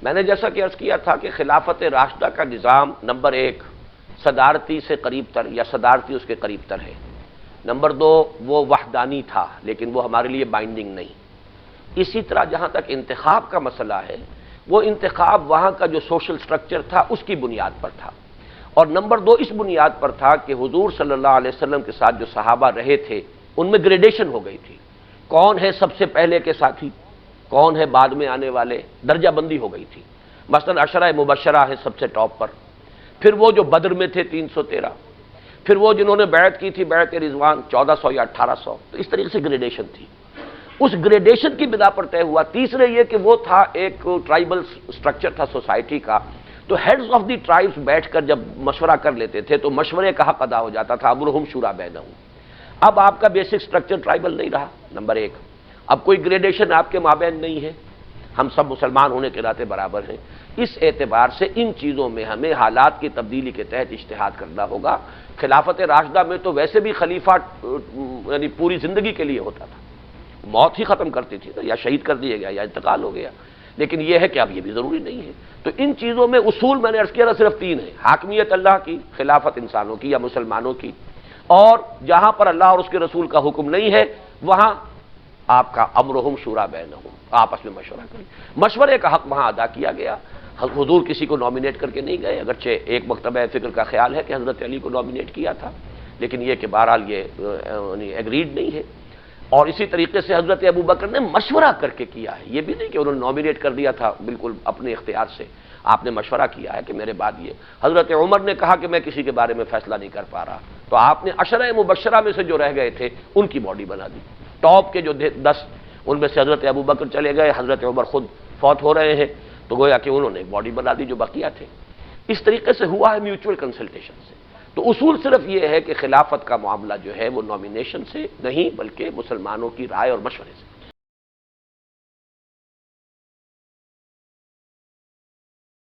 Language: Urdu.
میں نے جیسا کہ عرض کیا تھا کہ خلافت راشدہ کا نظام نمبر ایک صدارتی سے قریب تر یا صدارتی اس کے قریب تر ہے، نمبر دو وہ وحدانی تھا لیکن وہ ہمارے لیے بائنڈنگ نہیں، اسی طرح جہاں تک انتخاب کا مسئلہ ہے وہ انتخاب وہاں کا جو سوشل سٹرکچر تھا اس کی بنیاد پر تھا، اور نمبر دو اس بنیاد پر تھا کہ حضور صلی اللہ علیہ وسلم کے ساتھ جو صحابہ رہے تھے ان میں گریڈیشن ہو گئی تھی، کون ہے سب سے پہلے کے ساتھی، کون ہے بعد میں آنے والے، درجہ بندی ہو گئی تھی۔ مثلا عشرہ مبشرہ ہے سب سے ٹاپ پر، پھر وہ جو بدر میں تھے 313، پھر وہ جنہوں نے بیعت کی تھی بیعت رضوان 1400 یا 1800، تو اس طریقے سے گریڈیشن تھی، اس گریڈیشن کی بنا پر طے ہوا۔ تیسرے یہ کہ وہ تھا ایک ٹرائبل سٹرکچر تھا سوسائٹی کا، تو ہیڈز آف دی ٹرائبز بیٹھ کر جب مشورہ کر لیتے تھے تو مشورے کا حق ادا ہو جاتا تھا، امرہم شورا بینہم۔ اب آپ کا بیسک سٹرکچر ٹرائبل نہیں رہا، نمبر ایک، اب کوئی گریڈیشن آپ کے مابین نہیں ہے، ہم سب مسلمان ہونے کے ناطے برابر ہیں۔ اس اعتبار سے ان چیزوں میں ہمیں حالات کی تبدیلی کے تحت اجتہاد کرنا ہوگا۔ خلافت راشدہ میں تو ویسے بھی خلیفہ یعنی پوری زندگی کے لیے ہوتا تھا، موت ہی ختم کرتی تھی، یا شہید کر دیا گیا یا انتقال ہو گیا، لیکن یہ ہے کہ اب یہ بھی ضروری نہیں ہے۔ تو ان چیزوں میں اصول میں نے عرض کیا تھا صرف تین ہیں، حاکمیت اللہ کی، خلافت انسانوں کی یا مسلمانوں کی، اور جہاں پر اللہ اور اس کے رسول کا حکم نہیں ہے وہاں آپ کا امرہم شورا بینہم، آپس میں مشورہ کریں۔ مشورے کا حق وہاں ادا کیا گیا، حضور کسی کو نامینیٹ کر کے نہیں گئے، اگرچہ ایک مکتبہ فکر کا خیال ہے کہ حضرت علی کو نامینیٹ کیا تھا، لیکن یہ کہ بہرحال یہ ایگریڈ نہیں ہے۔ اور اسی طریقے سے حضرت ابوبکر نے مشورہ کر کے کیا ہے، یہ بھی نہیں کہ انہوں نے نامینیٹ کر دیا تھا بالکل اپنے اختیار سے، آپ نے مشورہ کیا ہے کہ میرے بعد یہ۔ حضرت عمر نے کہا کہ میں کسی کے بارے میں فیصلہ نہیں کر پا رہا، تو آپ نے عشرہ مبشرہ میں سے جو رہ گئے تھے ان کی باڈی بنا دی، ٹاپ کے جو 10 ان میں سے حضرت ابوبکر چلے گئے، حضرت عمر خود فوت ہو رہے ہیں، تو گویا کہ انہوں نے ایک باڈی بنا دی جو بقیہ تھے۔ اس طریقے سے ہوا ہے میوچول کنسلٹیشن سے۔ تو اصول صرف یہ ہے کہ خلافت کا معاملہ جو ہے وہ نامینیشن سے نہیں بلکہ مسلمانوں کی رائے اور مشورے سے۔